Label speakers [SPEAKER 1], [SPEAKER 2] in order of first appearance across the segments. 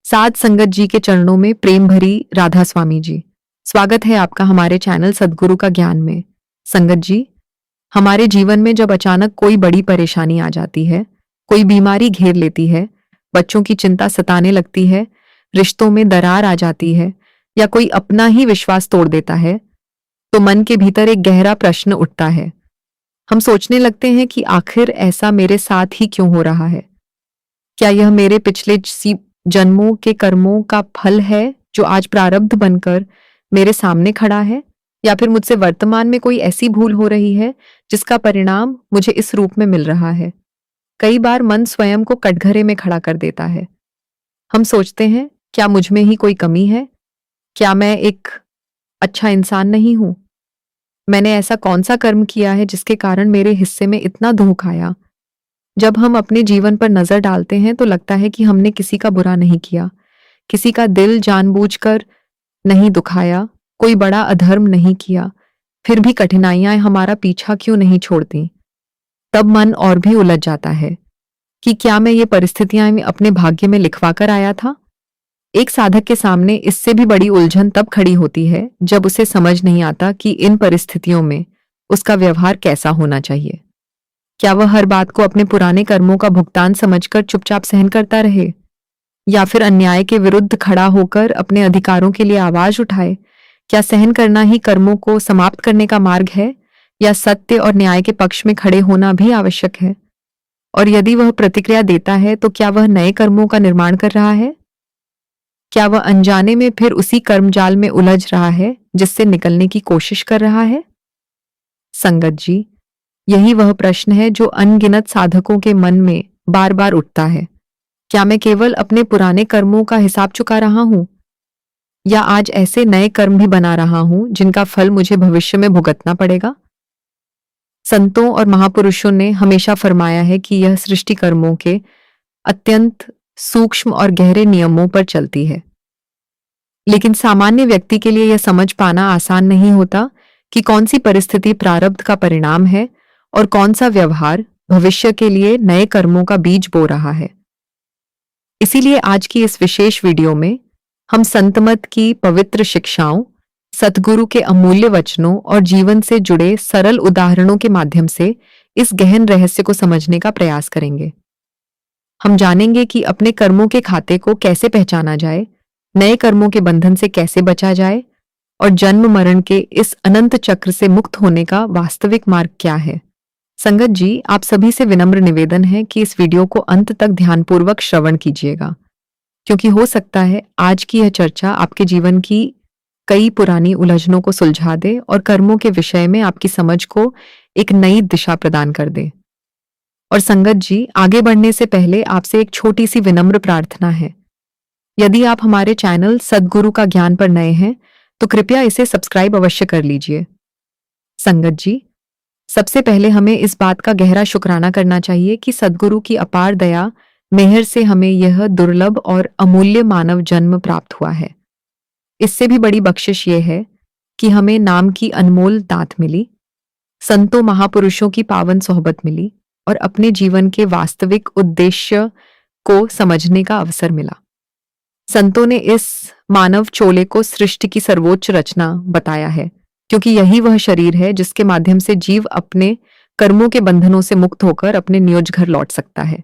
[SPEAKER 1] साध संगत जी के चरणों में प्रेम भरी राधा स्वामी जी। स्वागत है आपका हमारे चैनल सद्गुरु का ज्ञान में। संगत जी, हमारे जीवन में जब अचानक कोई बड़ी परेशानी आ जाती है, कोई बीमारी घेर लेती है, बच्चों की चिंता सताने लगती है, रिश्तों में दरार आ जाती है या कोई अपना ही विश्वास तोड़ देता है, तो मन के भीतर एक गहरा प्रश्न उठता है। हम सोचने लगते हैं कि आखिर ऐसा मेरे साथ ही क्यों हो रहा है? क्या यह मेरे पिछले जन्मों के कर्मों का फल है जो आज प्रारब्ध बनकर मेरे सामने खड़ा है, या फिर मुझसे वर्तमान में कोई ऐसी भूल हो रही है जिसका परिणाम मुझे इस रूप में मिल रहा है? कई बार मन स्वयं को कटघरे में खड़ा कर देता है। हम सोचते हैं, क्या मुझ में ही कोई कमी है? क्या मैं एक अच्छा इंसान नहीं हूं? मैंने ऐसा कौन सा कर्म किया है जिसके कारण मेरे हिस्से में इतना दुख आया? जब हम अपने जीवन पर नजर डालते हैं तो लगता है कि हमने किसी का बुरा नहीं किया, किसी का दिल जानबूझकर नहीं दुखाया, कोई बड़ा अधर्म नहीं किया, फिर भी कठिनाइयां हमारा पीछा क्यों नहीं छोड़ती? तब मन और भी उलझ जाता है कि क्या मैं ये परिस्थितियां अपने भाग्य में लिखवा कर आया था? एक साधक के सामने इससे भी बड़ी उलझन तब खड़ी होती है जब उसे समझ नहीं आता कि इन परिस्थितियों में उसका व्यवहार कैसा होना चाहिए। क्या वह हर बात को अपने पुराने कर्मों का भुगतान समझकर चुपचाप सहन करता रहे, या फिर अन्याय के विरुद्ध खड़ा होकर अपने अधिकारों के लिए आवाज उठाए? क्या सहन करना ही कर्मों को समाप्त करने का मार्ग है, या सत्य और न्याय के पक्ष में खड़े होना भी आवश्यक है? और यदि वह प्रतिक्रिया देता है तो क्या वह नए कर्मों का निर्माण कर रहा है? क्या वह अनजाने में फिर उसी कर्मजाल में उलझ रहा है जिससे निकलने की कोशिश कर रहा है? संगत जी, यही वह प्रश्न है जो अनगिनत साधकों के मन में बार बार उठता है। क्या मैं केवल अपने पुराने कर्मों का हिसाब चुका रहा हूं, या आज ऐसे नए कर्म भी बना रहा हूं जिनका फल मुझे भविष्य में भुगतना पड़ेगा? संतों और महापुरुषों ने हमेशा फरमाया है कि यह सृष्टि कर्मों के अत्यंत सूक्ष्म और गहरे नियमों पर चलती है, लेकिन सामान्य व्यक्ति के लिए यह समझ पाना आसान नहीं होता कि कौन सी परिस्थिति प्रारब्ध का परिणाम है और कौन सा व्यवहार भविष्य के लिए नए कर्मों का बीज बो रहा है। इसीलिए आज की इस विशेष वीडियो में हम संतमत की पवित्र शिक्षाओं, सतगुरु के अमूल्य वचनों और जीवन से जुड़े सरल उदाहरणों के माध्यम से इस गहन रहस्य को समझने का प्रयास करेंगे। हम जानेंगे कि अपने कर्मों के खाते को कैसे पहचाना जाए, नए कर्मों के बंधन से कैसे बचा जाए, और जन्म मरण के इस अनंत चक्र से मुक्त होने का वास्तविक मार्ग क्या है। संगत जी, आप सभी से विनम्र निवेदन है कि इस वीडियो को अंत तक ध्यानपूर्वक श्रवण कीजिएगा, क्योंकि हो सकता है आज की यह चर्चा आपके जीवन की कई पुरानी उलझनों को सुलझा दे और कर्मों के विषय में आपकी समझ को एक नई दिशा प्रदान कर दे। और संगत जी, आगे बढ़ने से पहले आपसे एक छोटी सी विनम्र प्रार्थना है। यदि आप हमारे चैनल सद्गुरु का ज्ञान पर नए हैं तो कृपया इसे सब्सक्राइब अवश्य कर लीजिए। संगत जी, सबसे पहले हमें इस बात का गहरा शुक्राना करना चाहिए कि सद्गुरु की अपार दया मेहर से हमें यह दुर्लभ और अमूल्य मानव जन्म प्राप्त हुआ है। इससे भी बड़ी बख्शिश ये है कि हमें नाम की अनमोल दात मिली, संतों महापुरुषों की पावन सोहबत मिली और अपने जीवन के वास्तविक उद्देश्य को समझने का अवसर मिला। संतों ने इस मानव चोले को सृष्टि की सर्वोच्च रचना बताया है, क्योंकि यही वह शरीर है जिसके माध्यम से जीव अपने कर्मों के बंधनों से मुक्त होकर अपने नियोज घर लौट सकता है।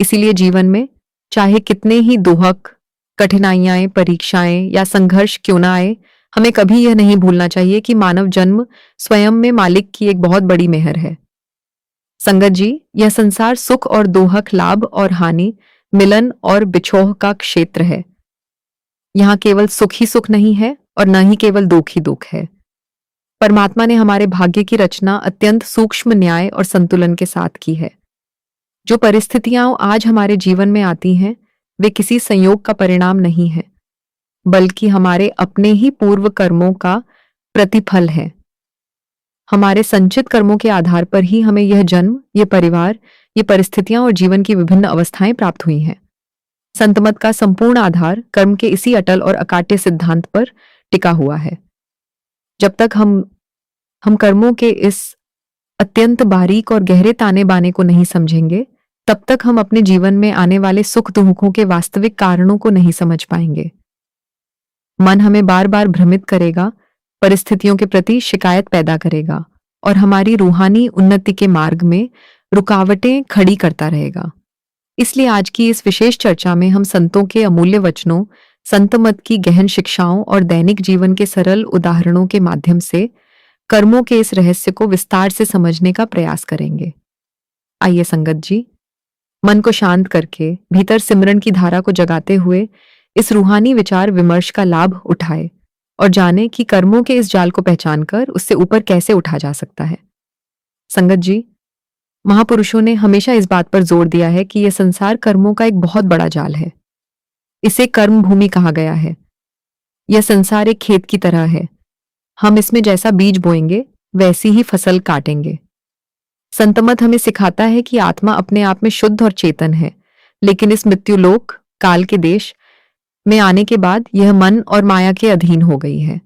[SPEAKER 1] इसीलिए जीवन में चाहे कितने ही दुहक, कठिनाइयां, परीक्षाएं या संघर्ष क्यों ना आए, हमें कभी यह नहीं भूलना चाहिए कि मानव जन्म स्वयं में मालिक की एक बहुत बड़ी मेहर है। संगत जी, यह संसार सुख और दोहक, लाभ और हानि, मिलन और बिछोह का क्षेत्र है। यहाँ केवल सुख ही सुख नहीं है और न ही केवल दुख ही दुख है। परमात्मा ने हमारे भाग्य की रचना अत्यंत सूक्ष्म न्याय और संतुलन के साथ की है। जो परिस्थितियां आज हमारे जीवन में आती हैं, वे किसी संयोग का परिणाम नहीं है, बल्कि हमारे अपने ही पूर्व कर्मों का प्रतिफल है। हमारे संचित कर्मों के आधार पर ही हमें यह जन्म, ये परिवार, ये परिस्थितियां और जीवन की विभिन्न अवस्थाएं प्राप्त हुई हैं। संतमत का संपूर्ण आधार कर्म के इसी अटल और अकाट्य सिद्धांत पर टिका हुआ है। जब तक हम कर्मों के इस अत्यंत बारीक और गहरे ताने बाने को नहीं समझेंगे, तब तक हम अपने जीवन में आने वाले सुख दुखों के वास्तविक कारणों को नहीं समझ पाएंगे। मन हमें बार बार भ्रमित करेगा, परिस्थितियों के प्रति शिकायत पैदा करेगा और हमारी रूहानी उन्नति के मार्ग में रुकावटें खड़ी करता रहेगा। इसलिए आज की इस विशेष चर्चा में हम संतों के अमूल्य वचनों, संत मत की गहन शिक्षाओं और दैनिक जीवन के सरल उदाहरणों के माध्यम से कर्मों के इस रहस्य को विस्तार से समझने का प्रयास करेंगे। आइए संगत जी, मन को शांत करके भीतर सिमरन की धारा को जगाते हुए इस रूहानी विचार विमर्श का लाभ उठाए और जाने कि कर्मों के इस जाल को पहचानकर उससे ऊपर कैसे उठा जा सकता है। संगत जी, महापुरुषों ने हमेशा इस बात पर जोर दिया है कि यह संसार कर्मों का एक बहुत बड़ा जाल है। इसे कर्म भूमि कहा गया है। यह संसार एक खेत की तरह है। हम इसमें जैसा बीज बोएंगे वैसी ही फसल काटेंगे। संतमत हमें सिखाता है कि आत्मा अपने आप में शुद्ध और चेतन है, लेकिन इस मृत्युलोक काल के देश में आने के बाद यह मन और माया के अधीन हो गई है।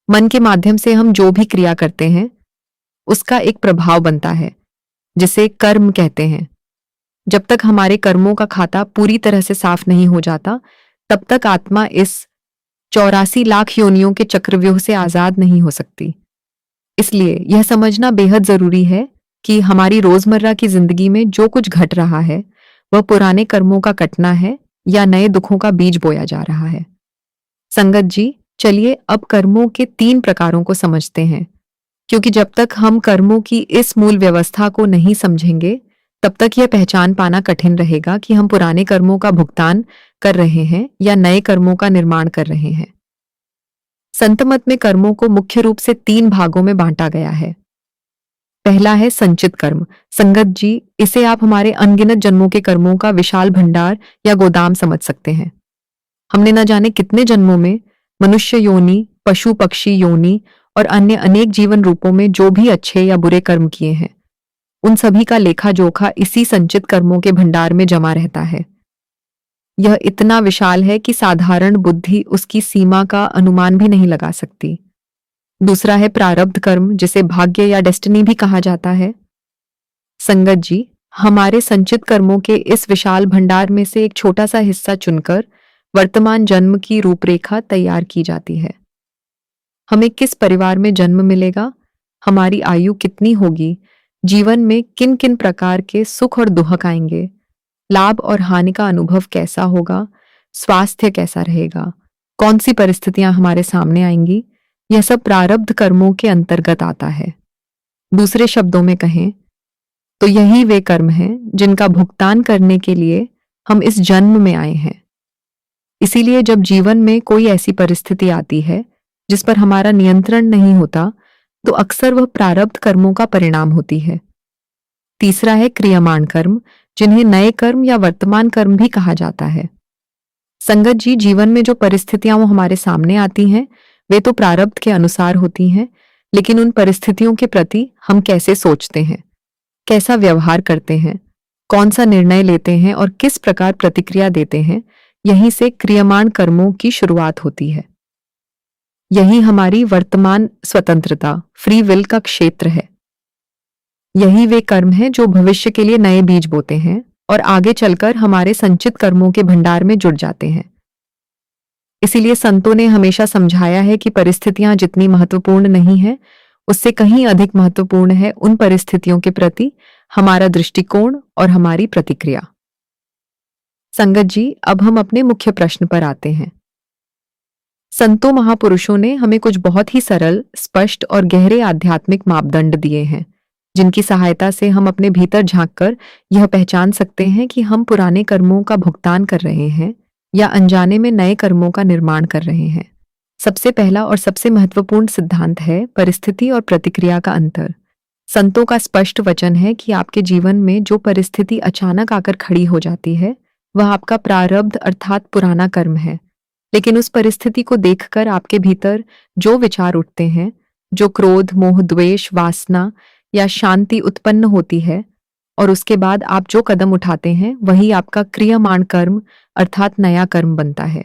[SPEAKER 1] मन के माध्यम से हम जो भी क्रिया करते हैं उसका एक प्रभाव बनता है, जिसे कर्म कहते हैं। जब तक हमारे कर्मों का खाता पूरी तरह से साफ नहीं हो जाता, तब तक आत्मा इस 84 लाख योनियों के चक्रव्यूह से आजाद नहीं हो सकती। इसलिए यह समझना बेहद जरूरी है कि हमारी रोजमर्रा की जिंदगी में जो कुछ घट रहा है वह पुराने कर्मों का कटना है या नए दुखों का बीज बोया जा रहा है। संगत जी, चलिए अब कर्मों के 3 प्रकारों को समझते हैं, क्योंकि जब तक हम कर्मों की इस मूल व्यवस्था को नहीं समझेंगे तब तक यह पहचान पाना कठिन रहेगा कि हम पुराने कर्मों का भुगतान कर रहे हैं या नए कर्मों का निर्माण कर रहे हैं। संत मत में कर्मों को मुख्य रूप से 3 भागों में बांटा गया है। पहला है संचित कर्म। संगत जी, इसे आप हमारे अनगिनत जन्मों के कर्मों का विशाल भंडार या गोदाम समझ सकते हैं। हमने न जाने कितने जन्मों में मनुष्य योनि, पशु पक्षी योनि और अन्य अनेक जीवन रूपों में जो भी अच्छे या बुरे कर्म किए हैं, उन सभी का लेखा जोखा इसी संचित कर्मों के भंडार में जमा रहता है। यह इतना विशाल है कि साधारण बुद्धि उसकी सीमा का अनुमान भी नहीं लगा सकती। दूसरा है प्रारब्ध कर्म, जिसे भाग्य या डेस्टिनी भी कहा जाता है। संगत जी, हमारे संचित कर्मों के इस विशाल भंडार में से एक छोटा सा हिस्सा चुनकर वर्तमान जन्म की रूपरेखा तैयार की जाती है। हमें किस परिवार में जन्म मिलेगा, हमारी आयु कितनी होगी, जीवन में किन किन प्रकार के सुख और दुख आएंगे, लाभ और हानि का अनुभव कैसा होगा, स्वास्थ्य कैसा रहेगा, कौन सी परिस्थितियां हमारे सामने आएंगी, यह सब प्रारब्ध कर्मों के अंतर्गत आता है। दूसरे शब्दों में कहें तो यही वे कर्म हैं जिनका भुगतान करने के लिए हम इस जन्म में आए हैं। इसीलिए जब जीवन में कोई ऐसी परिस्थिति आती है जिस पर हमारा नियंत्रण नहीं होता, तो अक्सर वह प्रारब्ध कर्मों का परिणाम होती है। तीसरा है क्रियमाण कर्म, जिन्हें नए कर्म या वर्तमान कर्म भी कहा जाता है। संगत जी, जीवन में जो परिस्थितियां वो हमारे सामने आती हैं वे तो प्रारब्ध के अनुसार होती हैं, लेकिन उन परिस्थितियों के प्रति हम कैसे सोचते हैं, कैसा व्यवहार करते हैं, कौन सा निर्णय लेते हैं और किस प्रकार प्रतिक्रिया देते हैं, यहीं से क्रियमाण कर्मों की शुरुआत होती है। यही हमारी वर्तमान स्वतंत्रता, फ्री विल का क्षेत्र है। यही वे कर्म हैं जो भविष्य के लिए नए बीज बोते हैं और आगे चलकर हमारे संचित कर्मों के भंडार में जुड़ जाते हैं। इसीलिए संतों ने हमेशा समझाया है कि परिस्थितियां जितनी महत्वपूर्ण नहीं है, उससे कहीं अधिक महत्वपूर्ण है उन परिस्थितियों के प्रति हमारा दृष्टिकोण और हमारी प्रतिक्रिया। संगत जी, अब हम अपने मुख्य प्रश्न पर आते हैं। संतों महापुरुषों ने हमें कुछ बहुत ही सरल, स्पष्ट और गहरे आध्यात्मिक मापदंड दिए हैं, जिनकी सहायता से हम अपने भीतर झांककर यह पहचान सकते हैं कि हम पुराने कर्मों का भुगतान कर रहे हैं या अनजाने में नए कर्मों का निर्माण कर रहे हैं। सबसे पहला और सबसे महत्वपूर्ण सिद्धांत है परिस्थिति और प्रतिक्रिया का अंतर। संतों का स्पष्ट वचन है कि आपके जीवन में जो परिस्थिति अचानक आकर खड़ी हो जाती है वह आपका प्रारब्ध अर्थात पुराना कर्म है। लेकिन उस परिस्थिति को देखकर आपके भीतर जो विचार उठते हैं, जो क्रोध, मोह, द्वेष, वासना या शांति उत्पन्न होती है और उसके बाद आप जो कदम उठाते हैं वही आपका क्रियमाण कर्म अर्थात नया कर्म बनता है।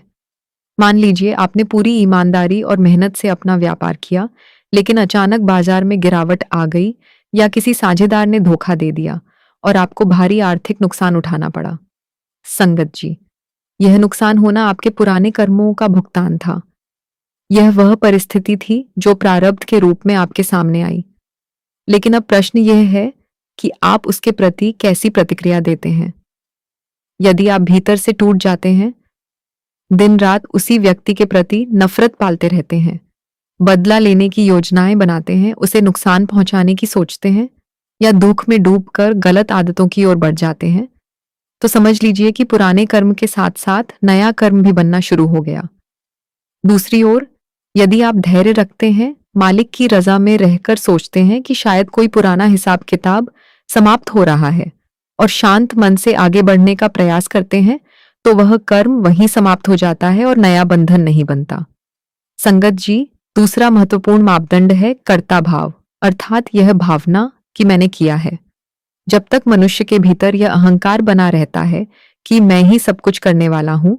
[SPEAKER 1] मान लीजिए आपने पूरी ईमानदारी और मेहनत से अपना व्यापार किया, लेकिन अचानक बाजार में गिरावट आ गई या किसी साझेदार ने धोखा दे दिया और आपको भारी आर्थिक नुकसान उठाना पड़ा। संगत जी, यह नुकसान होना आपके पुराने कर्मों का भुगतान था। यह वह परिस्थिति थी जो प्रारब्ध के रूप में आपके सामने आई। लेकिन अब प्रश्न यह है कि आप उसके प्रति कैसी प्रतिक्रिया देते हैं। यदि आप भीतर से टूट जाते हैं, दिन रात उसी व्यक्ति के प्रति नफरत पालते रहते हैं, बदला लेने की योजनाएं बनाते हैं, उसे नुकसान पहुंचाने की सोचते हैं, या दुख में डूबकर गलत आदतों की ओर बढ़ जाते हैं, तो समझ लीजिए कि पुराने कर्म के साथ साथ नया कर्म भी बनना शुरू हो गया। दूसरी ओर, यदि आप धैर्य रखते हैं, मालिक की रजा में रहकर सोचते हैं कि शायद कोई पुराना हिसाब किताब समाप्त हो रहा है और शांत मन से आगे बढ़ने का प्रयास करते हैं, तो वह कर्म वहीं समाप्त हो जाता है और नया बंधन नहीं बनता। संगत जी, दूसरा महत्वपूर्ण मापदंड है कर्ता भाव, अर्थात यह भावना कि मैंने किया है। जब तक मनुष्य के भीतर यह अहंकार बना रहता है कि मैं ही सब कुछ करने वाला हूं,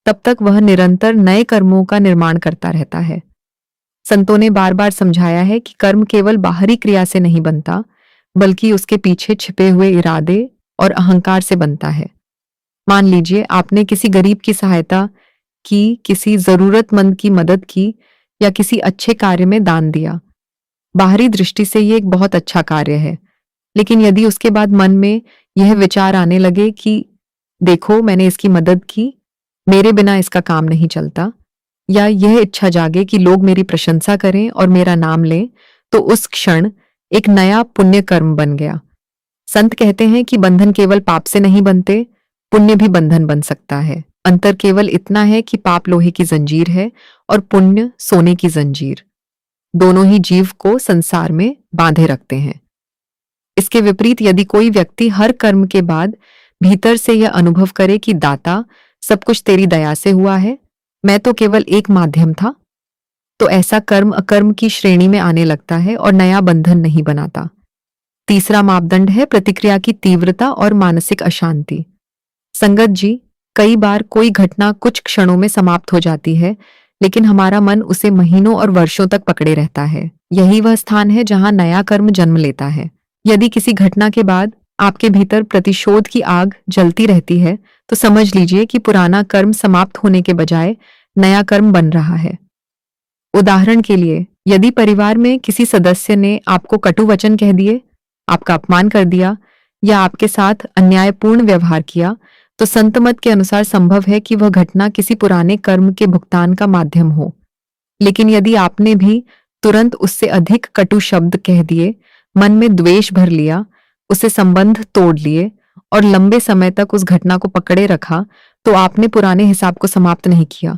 [SPEAKER 1] तब तक वह निरंतर नए कर्मों का निर्माण करता रहता है। संतों ने बार बार समझाया है कि कर्म केवल बाहरी क्रिया से नहीं बनता, बल्कि उसके पीछे छिपे हुए इरादे और अहंकार से बनता है। मान लीजिए आपने किसी गरीब की सहायता की, किसी जरूरतमंद की मदद की, या किसी अच्छे कार्य में दान दिया। बाहरी दृष्टि से ये एक बहुत अच्छा कार्य है, लेकिन यदि उसके बाद मन में यह विचार आने लगे कि देखो मैंने इसकी मदद की, मेरे बिना इसका काम नहीं चलता, या यह इच्छा जागे कि लोग मेरी प्रशंसा करें और मेरा नाम लें, तो उस क्षण एक नया पुण्य कर्म बन गया। संत कहते हैं कि बंधन केवल पाप से नहीं बनते, पुण्य भी बंधन बन सकता है। अंतर केवल इतना है कि पाप लोहे की जंजीर है और पुण्य सोने की जंजीर। दोनों ही जीव को संसार में बांधे रखते हैं। इसके विपरीत यदि कोई व्यक्ति हर कर्म के बाद भीतर से यह अनुभव करे कि दाता, सब कुछ तेरी दया से हुआ है, मैं तो केवल एक माध्यम था, तो ऐसा कर्म अकर्म की श्रेणी में आने लगता है और नया बंधन नहीं बनाता। तीसरा मापदंड है प्रतिक्रिया की तीव्रता और मानसिक अशांति। संगत जी, कई बार कोई घटना कुछ क्षणों में समाप्त हो जाती है, लेकिन हमारा मन उसे महीनों और वर्षों तक पकड़े रहता है। यही वह स्थान है जहां नया कर्म जन्म लेता है। यदि किसी घटना के बाद आपके भीतर प्रतिशोध की आग जलती रहती है, तो समझ लीजिए कि पुराना कर्म समाप्त होने के बजाय नया कर्म बन रहा है। उदाहरण के लिए, यदि परिवार में किसी सदस्य ने आपको कटु वचन कह दिए, आपका अपमान कर दिया, या आपके साथ अन्यायपूर्ण व्यवहार किया, तो संत मत के अनुसार संभव है कि वह घटना किसी पुराने कर्म के भुगतान का माध्यम हो। लेकिन यदि आपने भी तुरंत उससे अधिक कटु शब्द कह दिए, मन में द्वेष भर लिया, उसे संबंध तोड़ लिए और लंबे समय तक उस घटना को पकड़े रखा, तो आपने पुराने हिसाब को समाप्त नहीं किया,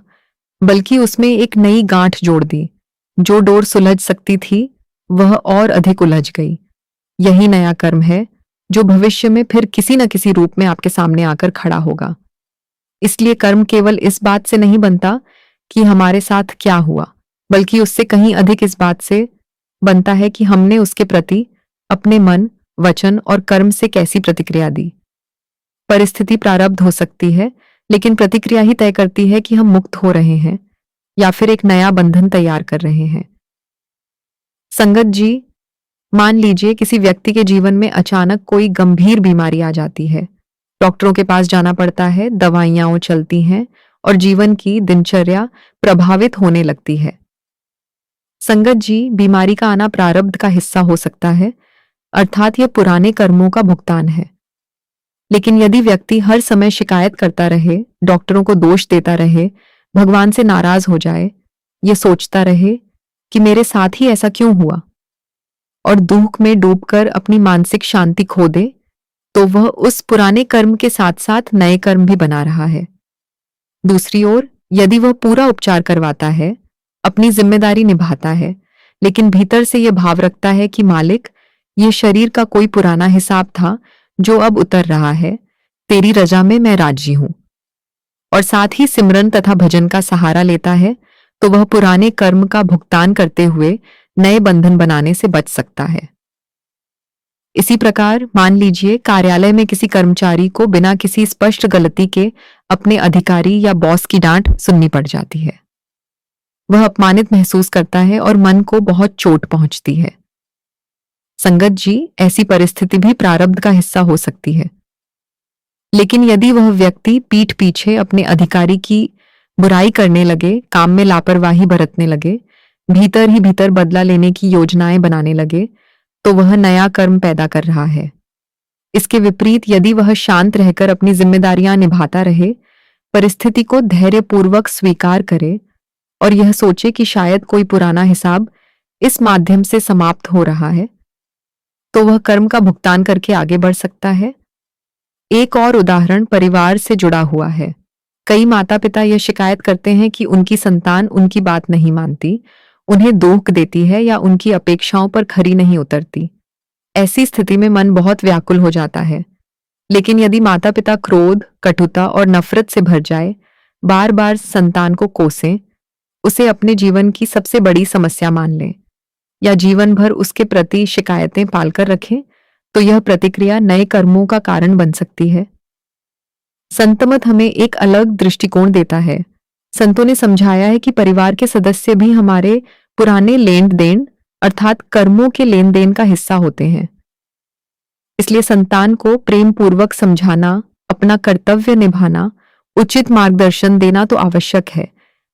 [SPEAKER 1] बल्कि उसमें एक नई गांठ जोड़ दी। जो डोर सुलझ सकती थी, वह और अधिक उलझ गई। यही नया कर्म है जो भविष्य में फिर किसी न किसी रूप में आपके सामने आकर खड़ा होगा। इसलिए कर्म केवल इस बात से नहीं बनता कि हमारे साथ क्या हुआ, बल्कि उससे कहीं अधिक इस बात से बनता है कि हमने उसके प्रति अपने मन, वचन और कर्म से कैसी प्रतिक्रिया दी। परिस्थिति प्रारब्ध हो सकती है, लेकिन प्रतिक्रिया ही तय करती है कि हम मुक्त हो रहे हैं या फिर एक नया बंधन तैयार कर रहे हैं। संगत जी, मान लीजिए किसी व्यक्ति के जीवन में अचानक कोई गंभीर बीमारी आ जाती है। डॉक्टरों के पास जाना पड़ता है, दवाइयां चलती हैं और जीवन की दिनचर्या प्रभावित होने लगती है। संगत जी, बीमारी का आना प्रारब्ध का हिस्सा हो सकता है, अर्थात यह पुराने कर्मों का भुगतान है। लेकिन यदि व्यक्ति हर समय शिकायत करता रहे, डॉक्टरों को दोष देता रहे, भगवान से नाराज हो जाए, ये सोचता रहे कि मेरे साथ ही ऐसा क्यों हुआ, और दुख में डूबकर अपनी मानसिक शांति खो दे, तो वह उस पुराने कर्म के साथ साथ नए कर्म भी बना रहा है। दूसरी ओर, यदि वह पूरा उपचार करवाता है, अपनी जिम्मेदारी निभाता है, लेकिन भीतर से यह भाव रखता है कि मालिक, ये शरीर का कोई पुराना हिसाब था जो अब उतर रहा है, तेरी रजा में मैं राजी हूं, और साथ ही सिमरन तथा भजन का सहारा लेता है, तो वह पुराने कर्म का भुगतान करते हुए नए बंधन बनाने से बच सकता है। इसी प्रकार मान लीजिए कार्यालय में किसी कर्मचारी को बिना किसी स्पष्ट गलती के अपने अधिकारी या बॉस की डांट सुननी पड़ जाती है। वह अपमानित महसूस करता है और मन को बहुत चोट पहुंचती है। संगत जी, ऐसी परिस्थिति भी प्रारब्ध का हिस्सा हो सकती है। लेकिन यदि वह व्यक्ति पीठ पीछे अपने अधिकारी की बुराई करने लगे, काम में लापरवाही बरतने लगे, भीतर ही भीतर बदला लेने की योजनाएं बनाने लगे, तो वह नया कर्म पैदा कर रहा है। इसके विपरीत यदि वह शांत रहकर अपनी जिम्मेदारियां निभाता रहे, परिस्थिति को धैर्यपूर्वक स्वीकार करे और यह सोचे कि शायद कोई पुराना हिसाब इस माध्यम से समाप्त हो रहा है, तो वह कर्म का भुगतान करके आगे बढ़ सकता है। एक और उदाहरण परिवार से जुड़ा हुआ है। कई माता पिता यह शिकायत करते हैं कि उनकी संतान उनकी बात नहीं मानती, उन्हें दोख देती है या उनकी अपेक्षाओं पर खरी नहीं उतरती। ऐसी स्थिति में मन बहुत व्याकुल हो जाता है। लेकिन यदि माता पिता क्रोध, कटुता और नफरत से भर जाए, बार बार संतान को कोसें, उसे अपने जीवन की सबसे बड़ी समस्या मान लें या जीवन भर उसके प्रति शिकायतें पालकर रखें, तो यह प्रतिक्रिया नए कर्मों का कारण बन सकती है। संतमत हमें एक अलग दृष्टिकोण देता है। संतों ने समझाया है कि परिवार के सदस्य भी हमारे पुराने लेन देन अर्थात कर्मों के लेन देन का हिस्सा होते हैं। इसलिए संतान को प्रेम पूर्वक समझाना, अपना कर्तव्य निभाना, उचित मार्गदर्शन देना तो आवश्यक है,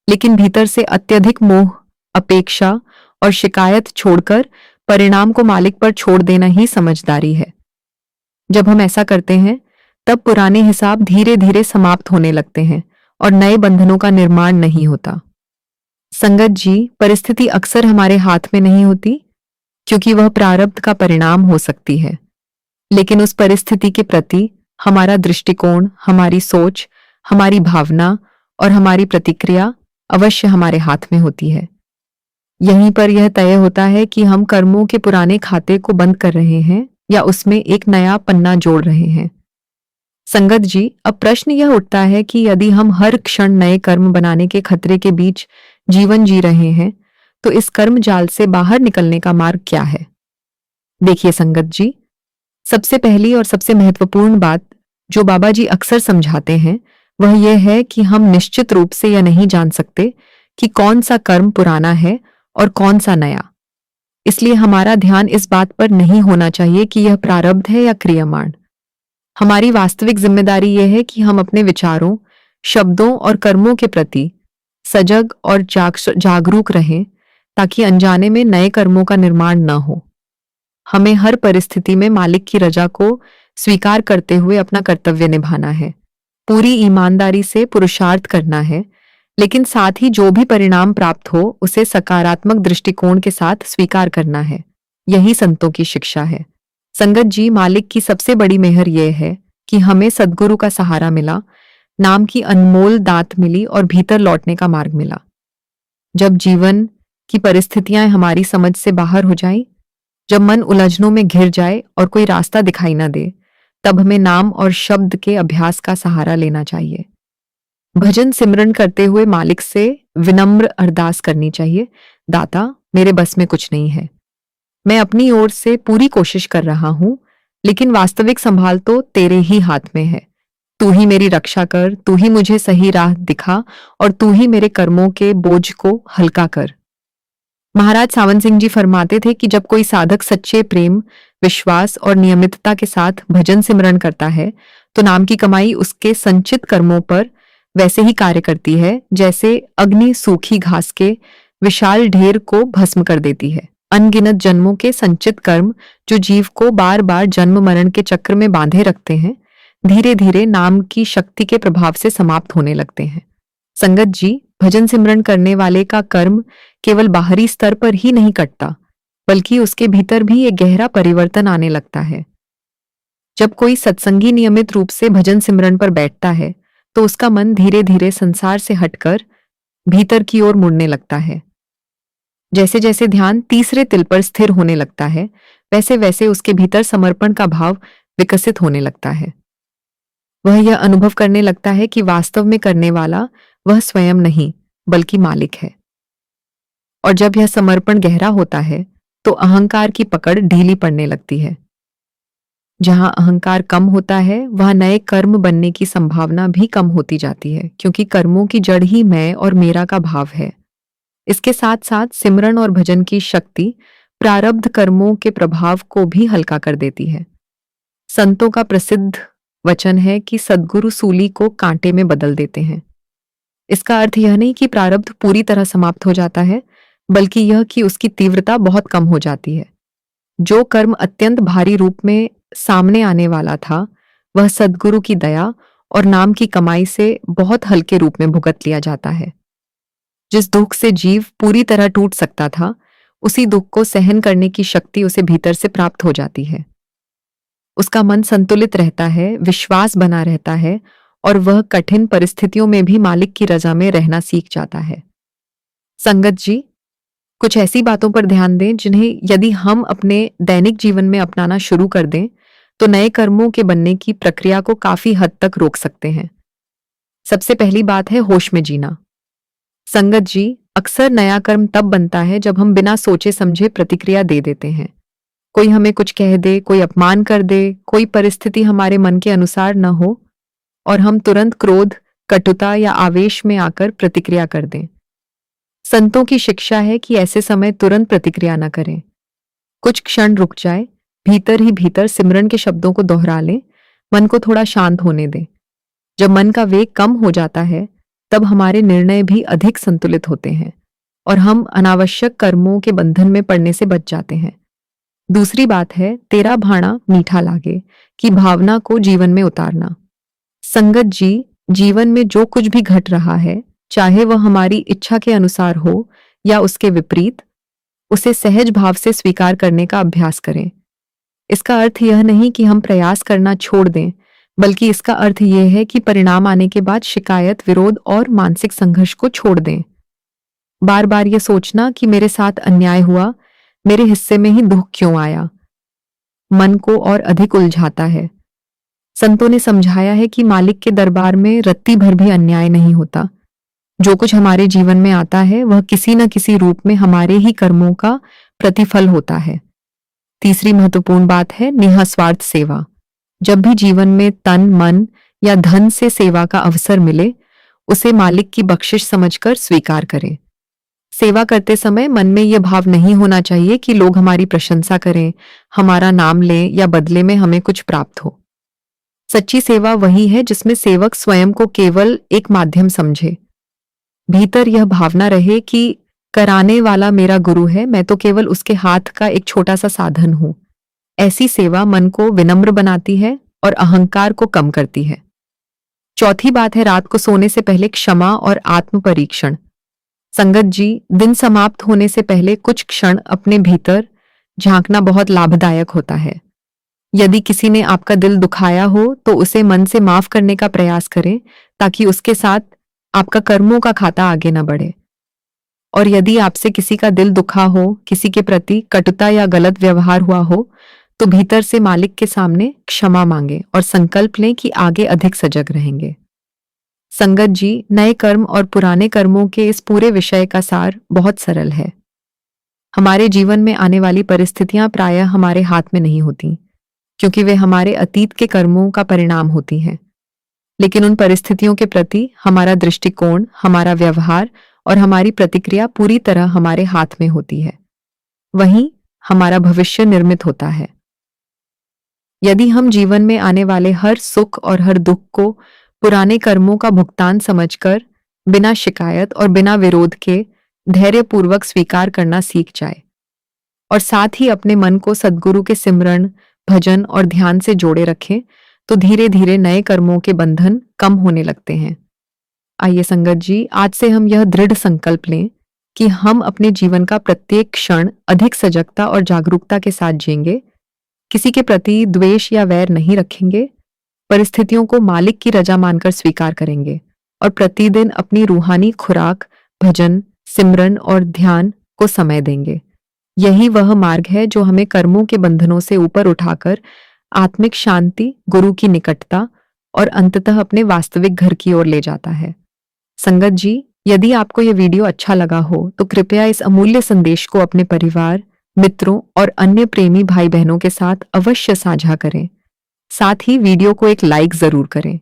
[SPEAKER 1] लेकिन भीतर से अत्यधिक मोह, अपेक्षा और शिकायत छोड़कर परिणाम को मालिक पर छोड़ देना ही समझदारी है। जब हम ऐसा करते हैं, तब पुराने हिसाब धीरे धीरे समाप्त होने लगते हैं और नए बंधनों का निर्माण नहीं होता। संगत जी, परिस्थिति अक्सर हमारे हाथ में नहीं होती, क्योंकि वह प्रारब्ध का परिणाम हो सकती है। लेकिन उस परिस्थिति के प्रति हमारा दृष्टिकोण, हमारी सोच, हमारी भावना और हमारी प्रतिक्रिया अवश्य हमारे हाथ में होती है। यहीं पर यह तय होता है कि हम कर्मों के पुराने खाते को बंद कर रहे हैं या उसमें एक नया पन्ना जोड़ रहे हैं। संगत जी, अब प्रश्न यह उठता है कि यदि हम हर क्षण नए कर्म बनाने के खतरे के बीच जीवन जी रहे हैं, तो इस कर्म जाल से बाहर निकलने का मार्ग क्या है? देखिए संगत जी, सबसे पहली और सबसे महत्वपूर्ण बात जो बाबा जी अक्सर समझाते हैं, वह यह है कि हम निश्चित रूप से यह नहीं जान सकते कि कौन सा कर्म पुराना है और कौन सा नया। इसलिए हमारा ध्यान इस बात पर नहीं होना चाहिए कि यह प्रारब्ध है या क्रियामाण। हमारी वास्तविक जिम्मेदारी यह है कि हम अपने विचारों, शब्दों और कर्मों के प्रति सजग और जागरूक रहें, ताकि अनजाने में नए कर्मों का निर्माण न हो। हमें हर परिस्थिति में मालिक की रजा को स्वीकार करते हुए अपना कर्तव्य निभाना है, पूरी ईमानदारी से पुरुषार्थ करना है, लेकिन साथ ही जो भी परिणाम प्राप्त हो उसे सकारात्मक दृष्टिकोण के साथ स्वीकार करना है। यही संतों की शिक्षा है। संगत जी, मालिक की सबसे बड़ी मेहर यह है कि हमें सद्गुरु का सहारा मिला, नाम की अनमोल दात मिली और भीतर लौटने का मार्ग मिला। जब जीवन की परिस्थितियां हमारी समझ से बाहर हो जाएं, जब मन उलझनों में घिर जाए और कोई रास्ता दिखाई न दे, तब हमें नाम और शब्द के अभ्यास का सहारा लेना चाहिए। भजन सिमरन करते हुए मालिक से विनम्र अरदास करनी चाहिए, दाता, मेरे बस में कुछ नहीं है। मैं अपनी ओर से पूरी कोशिश कर रहा हूं, लेकिन वास्तविक संभाल तो तेरे ही हाथ में है। तू ही मेरी रक्षा कर, तू ही मुझे सही राह दिखा और तू ही मेरे कर्मों के बोझ को हल्का कर। महाराज सावन सिंह जी फरमाते थे कि जब कोई साधक सच्चे प्रेम, विश्वास और नियमितता के साथ भजन सिमरन करता है, तो नाम की कमाई उसके संचित कर्मों पर वैसे ही कार्य करती है जैसे अग्नि सूखी घास के विशाल ढेर को भस्म कर देती है। अनगिनत जन्मों के संचित कर्म जो जीव को बार बार जन्म मरण के चक्र में बांधे रखते हैं, धीरे धीरे नाम की शक्ति के प्रभाव से समाप्त होने लगते हैं। संगत जी, भजन सिमरन करने वाले का कर्म केवल बाहरी स्तर पर ही नहीं कटता, बल्कि उसके भीतर भी एक गहरा परिवर्तन आने लगता है। जब कोई सत्संगी नियमित रूप से भजन सिमरन पर बैठता है, तो उसका मन धीरे धीरे संसार से हटकर भीतर की ओर मुड़ने लगता है। जैसे जैसे ध्यान तीसरे तिल पर स्थिर होने लगता है, वैसे वैसे उसके भीतर समर्पण का भाव विकसित होने लगता है। वह यह अनुभव करने लगता है कि वास्तव में करने वाला वह स्वयं नहीं, बल्कि मालिक है। और जब यह समर्पण गहरा होता है, तो अहंकार की पकड़ ढीली पड़ने लगती है। जहां अहंकार कम होता है, वहां नए कर्म बनने की संभावना भी कम होती जाती है, क्योंकि कर्मों की जड़ ही मैं और मेरा का भाव है। इसके साथ साथ सिमरन और भजन की शक्ति प्रारब्ध कर्मों के प्रभाव को भी हल्का कर देती है। संतों का प्रसिद्ध वचन है कि सद्गुरु सूली को कांटे में बदल देते हैं। इसका अर्थ यह नहीं कि प्रारब्ध पूरी तरह समाप्त हो जाता है, बल्कि यह कि उसकी तीव्रता बहुत कम हो जाती है। जो कर्म अत्यंत भारी रूप में सामने आने वाला था, वह सद्गुरु की दया और नाम की कमाई से बहुत हल्के रूप में भुगत लिया जाता है। जिस दुख से जीव पूरी तरह टूट सकता था, उसी दुख को सहन करने की शक्ति उसे भीतर से प्राप्त हो जाती है। उसका मन संतुलित रहता है, विश्वास बना रहता है और वह कठिन परिस्थितियों में भी मालिक की रजा में रहना सीख जाता है। संगत जी, कुछ ऐसी बातों पर ध्यान दें जिन्हें यदि हम अपने दैनिक जीवन में अपनाना शुरू कर दें, तो नए कर्मों के बनने की प्रक्रिया को काफी हद तक रोक सकते हैं। सबसे पहली बात है होश में जीना। संगत जी, अक्सर नया कर्म तब बनता है जब हम बिना सोचे समझे प्रतिक्रिया दे देते हैं। कोई हमें कुछ कह दे, कोई अपमान कर दे, कोई परिस्थिति हमारे मन के अनुसार न हो और हम तुरंत क्रोध, कटुता या आवेश में आकर प्रतिक्रिया कर दें। संतों की शिक्षा है कि ऐसे समय तुरंत प्रतिक्रिया न करें। कुछ क्षण रुक जाए, भीतर ही भीतर सिमरन के शब्दों को दोहरा लें, मन को थोड़ा शांत होने दें। जब मन का वेग कम हो जाता है, तब हमारे निर्णय भी अधिक संतुलित होते हैं और हम अनावश्यक कर्मों के बंधन में पड़ने से बच जाते हैं। दूसरी बात है तेरा भाणा मीठा लागे की भावना को जीवन में उतारना। संगत जी, जीवन में जो कुछ भी घट रहा है, चाहे वह हमारी इच्छा के अनुसार हो या उसके विपरीत, उसे सहज भाव से स्वीकार करने का अभ्यास करें। इसका अर्थ यह नहीं कि हम प्रयास करना छोड़ दें, बल्कि इसका अर्थ यह है कि परिणाम आने के बाद शिकायत, विरोध और मानसिक संघर्ष को छोड़ दें। बार बार यह सोचना कि मेरे साथ अन्याय हुआ, मेरे हिस्से में ही दुख क्यों आया, मन को और अधिक उलझाता है। संतों ने समझाया है कि मालिक के दरबार में रत्ती भर भी अन्याय नहीं होता। जो कुछ हमारे जीवन में आता है, वह किसी न किसी रूप में हमारे ही कर्मों का प्रतिफल होता है। तीसरी महत्वपूर्ण बात है निःस्वार्थ सेवा। जब भी जीवन में तन, मन या धन से सेवा का अवसर मिले, उसे मालिक की बख्शिश समझकर स्वीकार करें। सेवा करते समय मन में यह भाव नहीं होना चाहिए कि लोग हमारी प्रशंसा करें, हमारा नाम लें या बदले में हमें कुछ प्राप्त हो। सच्ची सेवा वही है जिसमें सेवक स्वयं को केवल एक माध्यम समझे। भीतर यह भावना रहे कि कराने वाला मेरा गुरु है, मैं तो केवल उसके हाथ का एक छोटा सा साधन हूं। ऐसी सेवा मन को विनम्र बनाती है और अहंकार को कम करती है। चौथी बात है रात को सोने से पहले क्षमा और आत्म परीक्षण। संगत जी, दिन समाप्त होने से पहले कुछ क्षण अपने भीतर झांकना बहुत लाभदायक होता है। यदि किसी ने आपका दिल दुखाया हो, तो उसे मन से माफ करने का प्रयास करें, ताकि उसके साथ आपका कर्मों का खाता आगे न बढ़े। और यदि आपसे किसी का दिल दुखा हो, किसी के प्रति कटुता या गलत व्यवहार हुआ हो, तो भीतर से मालिक के सामने क्षमा मांगे और संकल्प लें कि आगे अधिक सजग रहेंगे। संगत जी, नए कर्म और पुराने कर्मों के इस पूरे विषय का सार बहुत सरल है। हमारे जीवन में आने वाली परिस्थितियां प्रायः हमारे हाथ में नहीं होती, क्योंकि वे हमारे अतीत के कर्मों का परिणाम होती हैं। लेकिन उन परिस्थितियों के प्रति हमारा दृष्टिकोण, हमारा व्यवहार और हमारी प्रतिक्रिया पूरी तरह हमारे हाथ में होती है। वहीं हमारा भविष्य निर्मित होता है। यदि हम जीवन में आने वाले हर सुख और हर दुख को पुराने कर्मों का भुगतान समझकर बिना शिकायत और बिना विरोध के धैर्यपूर्वक स्वीकार करना सीख जाए और साथ ही अपने मन को सद्गुरु के सिमरन, भजन और ध्यान से जोड़े रखें, तो धीरे धीरे नए कर्मों के बंधन कम होने लगते हैं। आइए संगत जी, आज से हम यह दृढ़ संकल्प लें कि हम अपने जीवन का प्रत्येक क्षण अधिक सजगता और जागरूकता के साथ जिएंगे, किसी के प्रति द्वेष या वैर नहीं रखेंगे, परिस्थितियों को मालिक की रजा मानकर स्वीकार करेंगे और प्रतिदिन अपनी रूहानी खुराक, भजन, सिमरन और ध्यान को समय देंगे। यही वह मार्ग है जो हमें कर्मों के बंधनों से ऊपर उठाकर आत्मिक शांति, गुरु की निकटता और अंततः अपने वास्तविक घर की ओर ले जाता है। संगत जी, यदि आपको यह वीडियो अच्छा लगा हो, तो कृपया इस अमूल्य संदेश को अपने परिवार, मित्रों और अन्य प्रेमी भाई बहनों के साथ अवश्य साझा करें। साथ ही वीडियो को एक लाइक जरूर करें।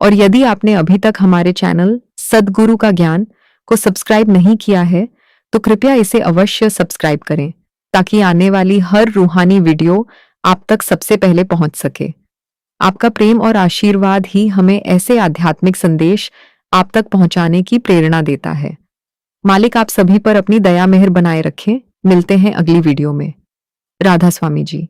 [SPEAKER 1] और यदि आपने अभी तक हमारे चैनल सद्गुरु का ज्ञान को सब्सक्राइब नहीं किया है, तो कृपया इसे अवश्य सब्सक्राइब करें ताकि आने वाली हर रूहानी वीडियो आप तक सबसे पहले पहुंच सके। आपका प्रेम और आशीर्वाद ही हमें ऐसे आध्यात्मिक संदेश आप तक पहुंचाने की प्रेरणा देता है। मालिक आप सभी पर अपनी दया मेहर बनाए रखें। मिलते हैं अगली वीडियो में। राधा स्वामी जी।